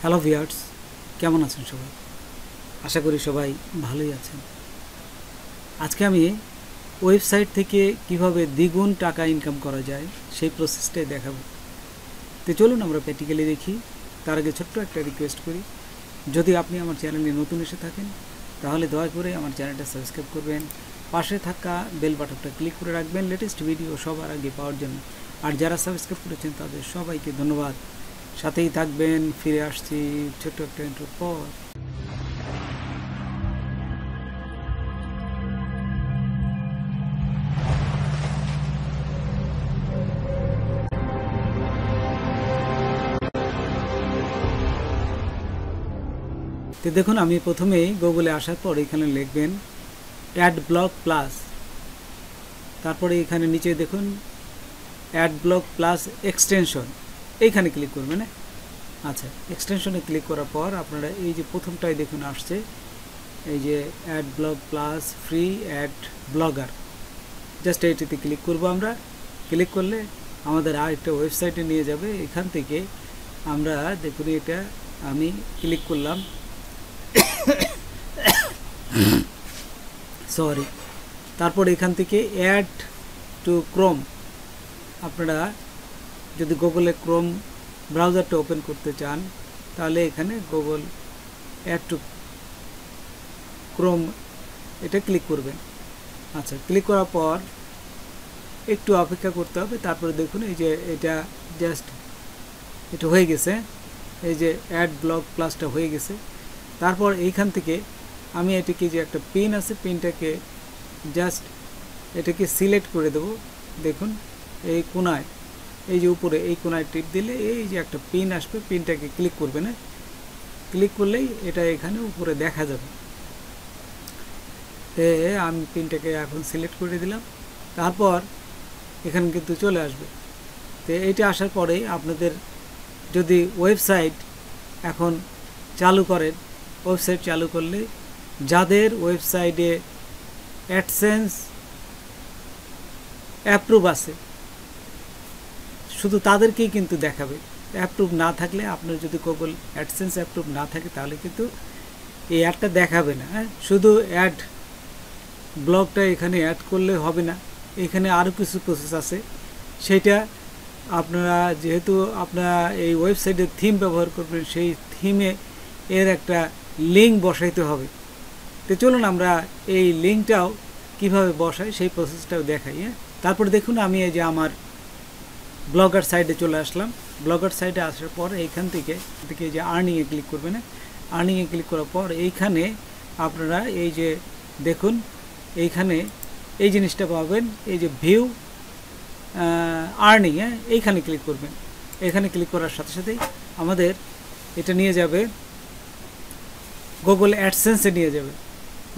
Hello viewers, কেমন আছেন সবাই? আশা করি সবাই ভালোই আছেন। আজকে আমি ওয়েবসাইট থেকে কিভাবে দ্বিগুণ টাকা ইনকাম করা যায় সেই প্রসেসটাই দেখাবো। তো চলুন আমরা প্র্যাকটিক্যালি দেখি। তার আগে ছোট্ট একটা রিকোয়েস্ট করি, যদি আপনি আমার চ্যানেলে নতুন এসে থাকেন তাহলে দয়া করে আমার চ্যানেলটা সাবস্ক্রাইব করবেন, পাশে থাকা বেল বাটনটা ক্লিক করে রাখবেন লেটেস্ট ভিডিও সবার আগে পাওয়ার জন্য। আর যারা সাবস্ক্রাইব করেছেন তাদের সবাইকে ধন্যবাদ। সাথেই থাকবেন, ফিরে আসছি ছোট্ট একটা ইন্ট্রোর পর। তো দেখুন, আমি প্রথমেই গুগলে আসার পর এখানে লিখবেন অ্যাডব্লক প্লাস, তারপরে এখানে নিচে দেখুন অ্যাডব্লক প্লাস এক্সটেনশন, এইখানে ক্লিক করবেন। আচ্ছা, এক্সটেনশনে ক্লিক করার পর আপনারা এই যে প্রথমটাই দেখুন আসছে, এই যে adblock plus free ad blocker, just এইটিতে ক্লিক করব। আমরা ক্লিক করলে আমাদের আরেকটা ওয়েবসাইটে নিয়ে যাবে। এখান থেকে আমরা দেখুন, এটা আমি ক্লিক করলাম, সরি। তারপর এখান থেকে অ্যাড টু ক্রোম, আপনারা যদি গুগলে ক্রোম ব্রাউজারটা ওপেন করতে চান তাহলে এখানে গুগল অ্যাড টু ক্রোম এটা ক্লিক করবেন। আচ্ছা, ক্লিক করার পর একটু অপেক্ষা করতে হবে। তারপরে দেখুন এই যে এটা জাস্ট এটা হয়ে গেছে, এই যে অ্যাড ব্লক প্লাসটা হয়ে গেছে। তারপর এইখান থেকে আমি এটাকে যে একটা পিন আছে, পিনটাকে জাস্ট এটাকে সিলেক্ট করে দেব। দেখুন এই কোনায়, এই যে উপরে এই কোনায় টিপ দিলে এই যে একটা পিন আসবে, পিনটাকে ক্লিক করবে না, ক্লিক করলেই এটা এখানে উপরে দেখা যাবে। আমি পিনটাকে এখন সিলেক্ট করে দিলাম, তারপর এখানে কিন্তু চলে আসবে। তো এইটা আসার পরেই আপনাদের যদি ওয়েবসাইট এখন চালু করেন, ওয়েবসাইট চালু করলে যাদের ওয়েবসাইটে অ্যাডসেন্স অ্যাপ্রুভ আছে শুধু তাদেরকেই কিন্তু দেখাবে। অ্যাপ্রুভ না থাকলে, আপনার যদি গুগল অ্যাডসেন্স অ্যাপ্রুভ না থাকে তাহলে কিন্তু এই অ্যাডটা দেখাবে না। শুধু অ্যাড ব্লগটা এখানে অ্যাড করলে হবে না, এখানে আরও কিছু প্রসেস আছে। সেটা আপনারা যেহেতু আপনারা এই ওয়েবসাইটের থিম ব্যবহার করবেন, সেই থিমে এর একটা লিঙ্ক বসাইতে হবে। তো চলুন আমরা এই লিঙ্কটাও কিভাবে বসাই সেই প্রসেসটাও দেখাই। তারপরে দেখুন, আমি এই যে আমার ব্লগার সাইটে চলে আসলাম। ব্লগার সাইটে আসার পর এইখান থেকে এই যে আর্নিংয়ে ক্লিক করবেন। আর্নিংয়ে ক্লিক করার পর এইখানে আপনারা এই যে দেখুন, এইখানে এই জিনিসটা পাবেন, এই যে ভিউ আর্নিং, এইখানে ক্লিক করবেন। এখানে ক্লিক করার সাথে সাথেই আমাদের এটা নিয়ে যাবে গুগল অ্যাডসেন্সে নিয়ে যাবে।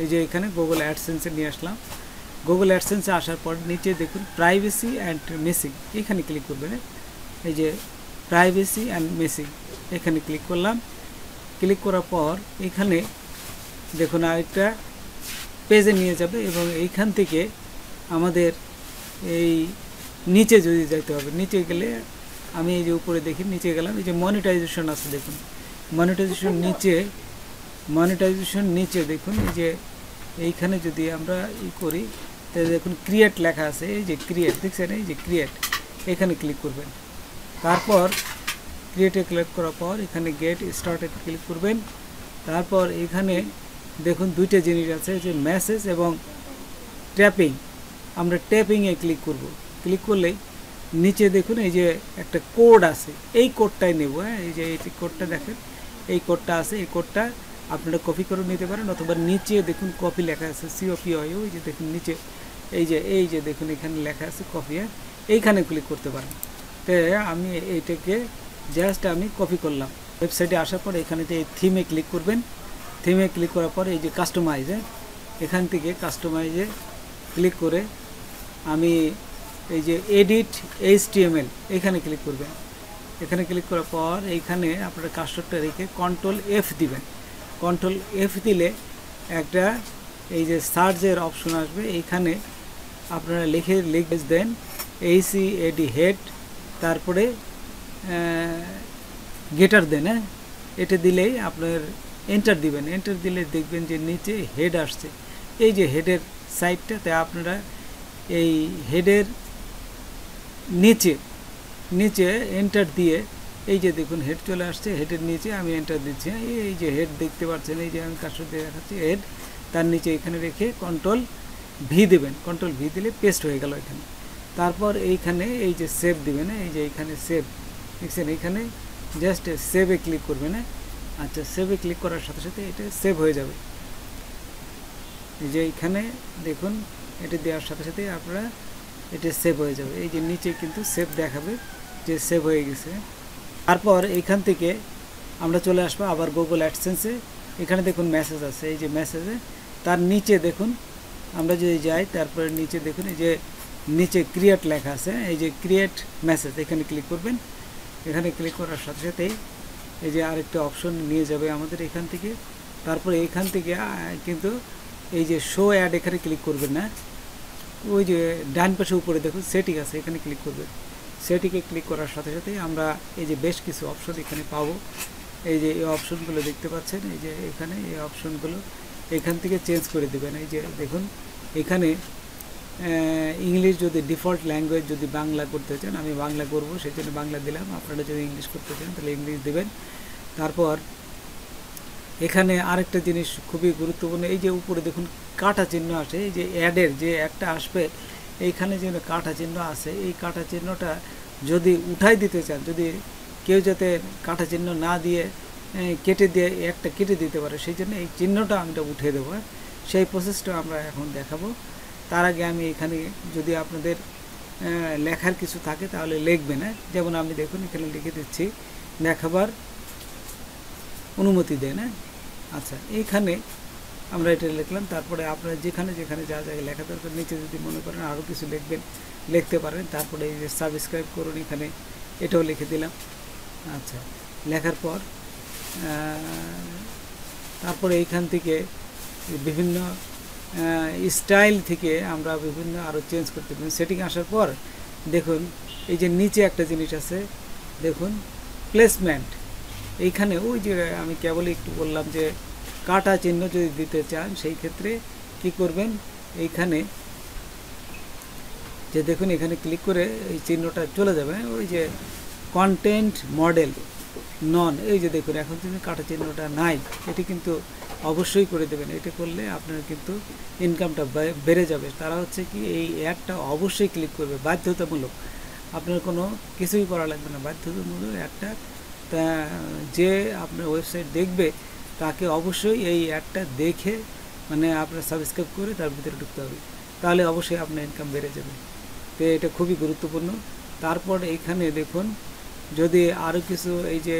এই যে এখানে গুগল অ্যাডসেন্সে নিয়ে আসলাম। গুগল অ্যাডসেন্সে আসার পর নিচে দেখুন প্রাইভেসি অ্যান্ড মেসিং, এখানে ক্লিক করবেন। এই যে প্রাইভেসি অ্যান্ড মেসিং, এখানে ক্লিক করলাম। ক্লিক করার পর এখানে দেখুন আরেকটা পেজে নিয়ে যাবে এবং এইখান থেকে আমাদের এই নিচে যদি যাইতে হবে, নিচে গেলে আমি এই যে উপরে দেখি নিচে গেলাম, এই যে মনিটাইজেশন আছে দেখুন, মনিটাইজেশন নিচে দেখুন, এই যে এইখানে যদি আমরা করি তাহলে দেখুন ক্রিয়েট লেখা আছে, এই যে ক্রিয়েট দেখছেন, এই যে ক্রিয়েট, এখানে ক্লিক করবেন। তারপর ক্রিয়েটে ক্লিক করার পর এখানে গেট স্টার্টেড ক্লিক করবেন। তারপর এখানে দেখুন দুইটা জিনিস আছে, যে মেসেজ এবং ট্যাপিং। আমরা ট্যাপিংয়ে ক্লিক করব। ক্লিক করলেই নিচে দেখুন এই যে একটা কোড আছে, এই কোডটাই নেব। এই যে এই কোডটা দেখেন, এই কোডটা আছে, এই কোডটা আপনারা কপি করে নিতে পারেন, অথবা নিচে দেখুন কপি লেখা আছে, COPY, ওই যে দেখুন নিচে এই যে দেখুন এখানে লেখা আছে কপি, এইখানে ক্লিক করতে পারেন। তো আমি এইটাকে জাস্ট আমি কপি করলাম। ওয়েবসাইটে আসার পর এখানে এই থিমে ক্লিক করবেন। থিমে ক্লিক করার পর এই যে কাস্টমাইজ, এখান থেকে কাস্টমাইজে ক্লিক করে আমি এই যে এডিট HTML, এখানে ক্লিক করবেন। এখানে ক্লিক করার পর এইখানে আপনারা কার্সরটা রেখে কন্ট্রোল F দিবেন। কন্ট্রোল F দিলে একটা এই যে সার্চের অপশন আসবে, এইখানে আপনারা লিখে দেন HAD হেড, তারপরে গেটার দেন, এটা দিলেই আপনার এন্টার দিবেন, এন্টার দিলে দেখবেন যে নিচে হেড আসছে। এই যে হেডের সাইডটাতে আপনারা এই হেডের নিচে নিচে এন্টার দিয়ে এই যে দেখুন হেড চলে আসছে, হেডের নিচে আমি এন্টার দিচ্ছি। এই যে হেড দেখতে পাচ্ছেন, এই যে আমি কার্সর দিয়ে দেখাচ্ছি হেড, তার নিচে এখানে রেখে কন্ট্রোল ভি দেবেন, কন্ট্রোল ভি দিলে পেস্ট হয়ে গেল এখানে। তারপর এইখানে এই যে সেভ দিবেন, এই যে এইখানে সেভ দেখছেন, এইখানে জাস্ট সেভে ক্লিক করবেন। আচ্ছা, সেভে ক্লিক করার সাথে সাথে এটা সেভ হয়ে যাবে। এই যে এইখানে দেখুন এটা দেওয়ার সাথে সাথে আপনারা এটা সেভ হয়ে যাবে। এই যে নিচে কিন্তু সেভ দেখাবে যে সেভ হয়ে গেছে। তারপর এইখান থেকে আমরা চলে আসবো আবার গুগল অ্যাডসেন্সে। এখানে দেখুন মেসেজ আছে, এই যে মেসেজে তার নিচে দেখুন আমরা যদি যাই, তারপরে নিচে দেখুন এই যে নিচে ক্রিয়েট লেখা আছে, এই যে ক্রিয়েট মেসেজ, এখানে ক্লিক করবেন। এখানে ক্লিক করার সাথে সাথেই এই যে আরেকটা অপশন নিয়ে যাবে আমাদের এখান থেকে। তারপরে এইখান থেকে কিন্তু এই যে শো অ্যাড, এখানে ক্লিক করবেন না, ওই যে ডান পাশে উপরে দেখুন সেটিং আছে, এখানে ক্লিক করবেন। সেটিংয়ে ক্লিক করার সাথে সাথে আমরা এই যে বেশ কিছু অপশন এখানে পাবো। এই যে এই অপশনগুলো দেখতে পাচ্ছেন, এই যে এখানে এই অপশনগুলো এখান থেকে চেঞ্জ করে দেবেন। এই যে দেখুন এখানে ইংলিশ যদি ডিফল্ট ল্যাঙ্গুয়েজ যদি বাংলা করতে চান, আমি বাংলা করব, সেই জন্য বাংলা দিলাম। আপনারা যদি ইংলিশ করতে চান তাহলে ইংলিশ দেবেন। তারপর এখানে আরেকটা জিনিস খুবই গুরুত্বপূর্ণ, এই যে উপরে দেখুন কাটা চিহ্ন আসে, এই যে অ্যাডের যে একটা আসবে এইখানে যে কাটা চিহ্ন আছে, এই কাটা চিহ্নটা যদি উঠাই দিতে চান, যদি কেউ যাতে কাটা চিহ্ন না দিয়ে কেটে দিয়ে একটা কেটে দিতে পারে, সেই জন্য এই চিহ্নটা আমি উঠিয়ে দেবো। সেই প্রসেসটা আমরা এখন দেখাবো। তার আগে আমি এখানে যদি আপনাদের লেখার কিছু থাকে তাহলে লিখবেন। যেমন আমি দেখুন এখানে লিখে দিচ্ছি দেখাবার অনুমতি দেন। আচ্ছা, এইখানে আমরা এটা লিখলাম। তারপরে আপনারা যেখানে যেখানে যা জায়গায় লেখা দরকার নিচে যদি মনে করেন আরও কিছু লিখবেন লিখতে পারেন। তারপরে এই যে সাবস্ক্রাইব করুন, এখানে এটাও লিখে দিলাম। আচ্ছা, লেখার পর তারপরে এইখান থেকে বিভিন্ন স্টাইল থেকে আমরা বিভিন্ন আরও চেঞ্জ করতে পারি। সেটিং আসার পর দেখুন এই যে নিচে একটা জিনিস আছে, দেখুন প্লেসমেন্ট। এইখানে ওই যে আমি কেবলই একটু বললাম যে কাটা চিহ্ন যদি দিতে চান সেই ক্ষেত্রে কি করবেন, এইখানে যে দেখুন এখানে ক্লিক করে এই চিহ্নটা চলে যাবে। ওই যে কন্টেন্ট মডেল নন, এই যে দেখুন এখন কিন্তু কাটা চিহ্নটা নাই, এটি কিন্তু অবশ্যই করে দেবেন। এটা করলে আপনার কিন্তু ইনকামটা বেড়ে যাবে। তারা হচ্ছে কি এই অ্যাডটা অবশ্যই ক্লিক করবে, বাধ্যতামূলক, আপনার কোনো কিছুই করা লাগবে না, বাধ্যতামূলক অ্যাডটা যে আপনার ওয়েবসাইট দেখবে তাকে অবশ্যই এই অ্যাডটা দেখে মানে আপনার সাবস্ক্রাইব করে তার ভিতরে ঢুকতে হবে, তাহলে অবশ্যই আপনার ইনকাম বেড়ে যাবে। তো এটা খুবই গুরুত্বপূর্ণ। তারপর এইখানে দেখুন যদি আরও কিছু এই যে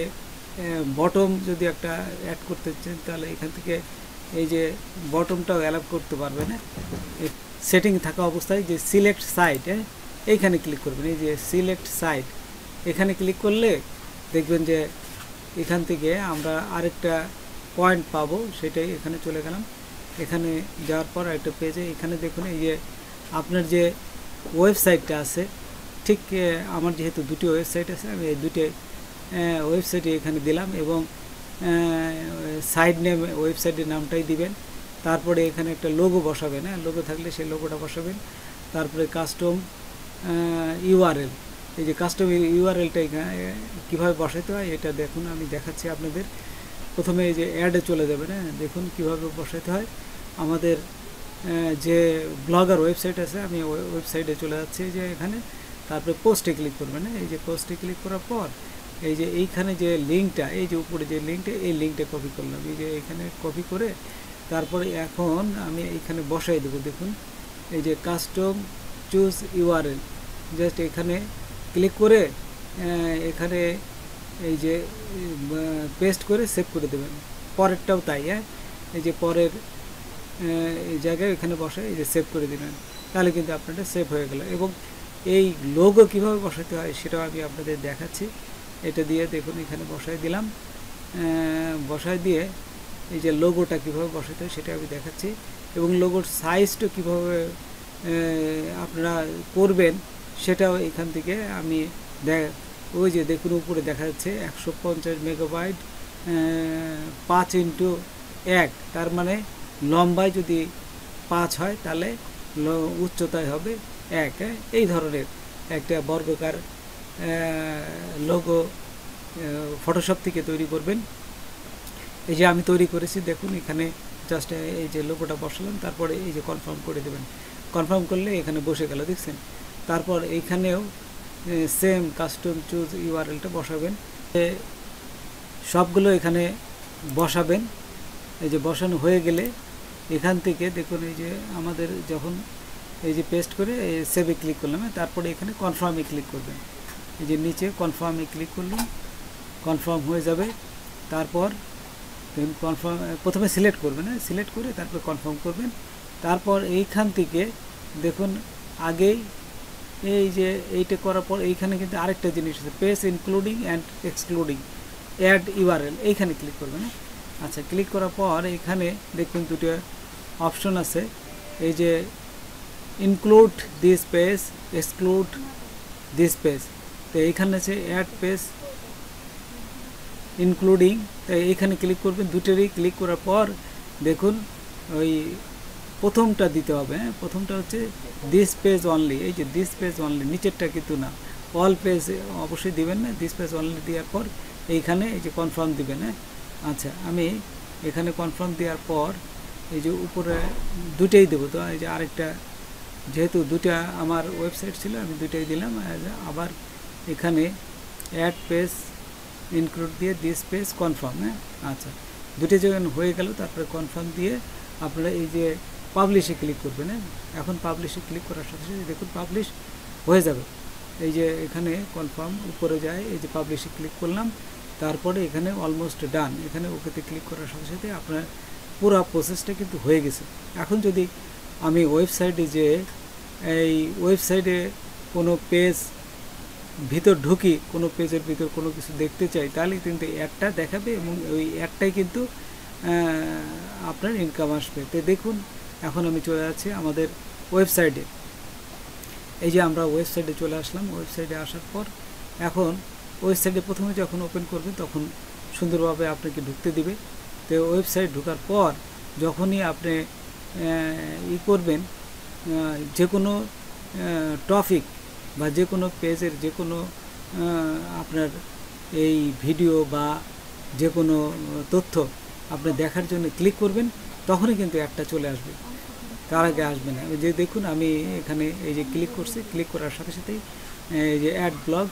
বটম যদি একটা অ্যাড করতে চান তাহলে এখান থেকে এই যে বটমটাও অ্যালাউ করতে পারবেন। সেটিং থাকা অবস্থায় যে সিলেক্ট সাইট, এইখানে ক্লিক করবেন। এই যে সিলেক্ট সাইট এখানে ক্লিক করলে দেখবেন যে এখান থেকে আমরা আরেকটা পয়েন্ট পাবো, সেটাই এখানে চলে গেলাম। এখানে যাওয়ার পর একটা পেজে এখানে দেখুন এই যে আপনার যে ওয়েবসাইটটা আছে, ঠিক আমার যেহেতু দুটি ওয়েবসাইট আছে আমি এই দুটি ওয়েবসাইটে এখানে দিলাম এবং সাইড নেম ওয়েবসাইটের নামটাই দিবেন। তারপরে এখানে একটা লোগো বসাবেন, লোগো থাকলে সেই লোগোটা বসাবেন। তারপরে কাস্টম ইউআরএল, এই যে কাস্টম ইউআরএলটা এখানে কীভাবে বসাতে হয় এটা দেখুন, আমি দেখাচ্ছি আপনাদের। প্রথমে এই যে অ্যাডে চলে যাবেন, দেখুন কিভাবে বসাতে হয়। আমাদের যে ব্লগার ওয়েবসাইট আছে আমি ওয়েবসাইটে চলে যাচ্ছি, যে এখানে তারপরে পোস্টে ক্লিক করবেন। এই যে পোস্টে ক্লিক করার পর এই যে এইখানে যে লিঙ্কটা, এই যে উপরে যে লিঙ্কটা, এই লিঙ্কটা কপি করলাম। এই যে এখানে কপি করে তারপরে এখন আমি এইখানে বসাই দেবো। দেখুন এই যে কাস্টম চুজ ইউআরএল, জাস্ট এখানে ক্লিক করে এখানে এই যে পেস্ট করে সেভ করে দেবেন। পরেরটাও তাই, এই যে পরের এই জায়গায় এখানে বসে এই যে সেভ করে দিলেন, তাহলে কিন্তু আপনাদের সেভ হয়ে গেল। এবং এই লোগো কীভাবে বসাতে হয় সেটাও আমি আপনাদের দেখাচ্ছি। এটা দিয়ে দেখুন এখানে বসাই দিলাম, বসাই দিয়ে এই যে লোগোটা কীভাবে বসাতে হয় সেটা আমি দেখাচ্ছি। এবং লোগোর সাইজটা কীভাবে আপনারা করবেন সেটাও এখান থেকে আমি ওই যে দেখুন উপরে দেখা যাচ্ছে 150 মেগাবাইট 5x1, তার মানে লম্বায় যদি 5 হয় তাহলে উচ্চতায় হবে 1। এই ধরনের একটা বর্গাকার লোগো ফটোশপ থেকে তৈরি করবেন। এই যে আমি তৈরি করেছি, দেখুন এখানে জাস্ট এই যে লোগোটা বসালাম, তারপরে এই যে কনফার্ম করে দেবেন। কনফার্ম করলে এখানে বসে গেল, দেখছেন। তারপর এইখানেও সেম কাস্টম চুজ ইউআরএলটা বসাবেন, সবগুলো এখানে বসাবেন। এই যে বসানো হয়ে গেলে এখান থেকে দেখুন এই যে আমাদের যখন এই যে পেস্ট করে সেভে ক্লিক করলাম, তারপরে এখানে কনফার্মে ক্লিক করবেন। এই যে নিচে কনফার্মে ক্লিক করলাম, কনফার্ম হয়ে যাবে। তারপর কনফার্ম প্রথমে সিলেক্ট করবেন, সিলেক্ট করে তারপর কনফার্ম করবেন। তারপর এইখান থেকে দেখুন আগেই এই যে এইটা করার পর এইখানে কিন্তু আরেকটা জিনিস আছে, page including and excluding add URL, এইখানে ক্লিক করবেন। আচ্ছা, ক্লিক করার পর এখানে দেখুন দুটো অপশন আছে, এই যে include this page, exclude this page. তো এইখানে আছে অ্যাড পেজ ইনক্লুডিং, তো এইখানে ক্লিক করবেন। দুটোরই ক্লিক করার পর দেখুন ওই প্রথমটা দিতে হবে, প্রথমটা হচ্ছে দিস পেজ অনলি, এই যে দিস পেজ অনলি, নিচেরটা কিন্তু না, অল পেজ অবশ্যই দিবেন না। দিস পেজ অনলি দেওয়ার পর এইখানে এই যে কনফার্ম দিবেন। আচ্ছা, আমি এখানে কনফার্ম দেওয়ার পর এই যে উপরে দুটেই দেবো। তো এই যে আরেকটা, যেহেতু দুটা আমার ওয়েবসাইট ছিল আমি দুটাই দিলাম। আবার এখানে অ্যাড পেজ ইনক্লুড দিয়ে দিস পেজ কনফার্ম। আচ্ছা, দুটো যখন হয়ে গেল তারপরে কনফার্ম দিয়ে আপনারা এই যে পাবলিশে ক্লিক করবেন। এখন পাবলিশে ক্লিক করার সাথে সাথে দেখুন পাবলিশ হয়ে যাবে। এই যে এখানে কনফার্ম উপরে যায়, এই যে পাবলিশে ক্লিক করলাম, তারপরে এখানে অলমোস্ট ডান, এখানে ওকেতে ক্লিক করার সাথে সাথে আপনার পুরো প্রসেসটা কিন্তু হয়ে গেছে। এখন যদি আমি ওয়েবসাইটে যে এই ওয়েবসাইটে কোনো পেজ ভিতর ঢুকি, কোনো পেজের ভিতর কোনো কিছু দেখতে চাই, তাহলে কিন্তু অ্যাডটা দেখাবে এবং ওই অ্যাডটাই কিন্তু আপনার ইনকাম আসবে। তো দেখুন এখন আমি চলে যাচ্ছি আমাদের ওয়েবসাইটে। এই যে আমরা ওয়েবসাইটে চলে আসলাম। ওয়েবসাইটে আসার পর এখন ওয়েবসাইটে প্রথমে যখন ওপেন করবেন তখন সুন্দরভাবে আপনাকে ঢুকতে দিবে। তো ওয়েবসাইট ঢোকার পর যখনই আপনি করবেন, যে কোনো টপিক বা যে কোনো পেজের যে কোনো আপনার এই ভিডিও বা যে কোনো তথ্য আপনি দেখার জন্য ক্লিক করবেন, তখনই কিন্তু একটা চলে আসবে, তার আগে আসবে না। যে দেখুন আমি এখানে এই যে ক্লিক করছি, ক্লিক করার সাথে সাথেই এই যে অ্যাড ব্লগ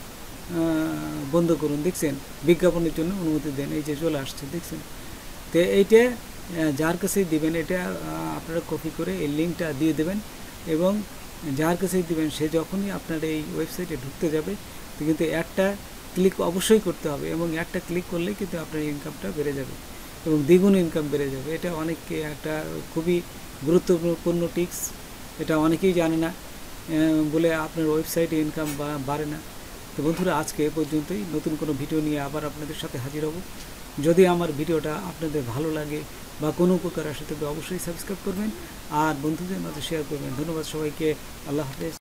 বন্ধ করুন, দেখছেন, বিজ্ঞাপনের জন্য অনুমতি দেন, এই যে চলে আসছে, দেখছেন। তো এইটা যার কাছেই দিবেন, এটা আপনারা কপি করে এই লিঙ্কটা দিয়ে দেবেন এবং যার কাছেই দিবেন সে যখনই আপনার এই ওয়েবসাইটে ঢুকতে যাবে তো কিন্তু একটা ক্লিক অবশ্যই করতে হবে এবং একটা ক্লিক করলেই কিন্তু আপনার ইনকামটা বেড়ে যাবে এবং দ্বিগুণ ইনকাম বেড়ে যাবে। এটা অনেককে একটা খুবই গুরুত্বপূর্ণ টিপস, এটা অনেকেই জানে না বলে আপনার ওয়েবসাইটে ইনকাম বাড়ে না। তো বন্ধুরা, আজকে এ পর্যন্তই। নতুন কোনো ভিডিও নিয়ে আবার আপনাদের সাথে হাজির হব। যদি আমার ভিডিওটা আপনাদের ভালো লাগে বা কোনো উপকার আসে তবে অবশ্যই সাবস্ক্রাইব করবেন আর বন্ধুদের মাঝে শেয়ার করবেন। ধন্যবাদ সবাইকে। আল্লাহ হাফেজ।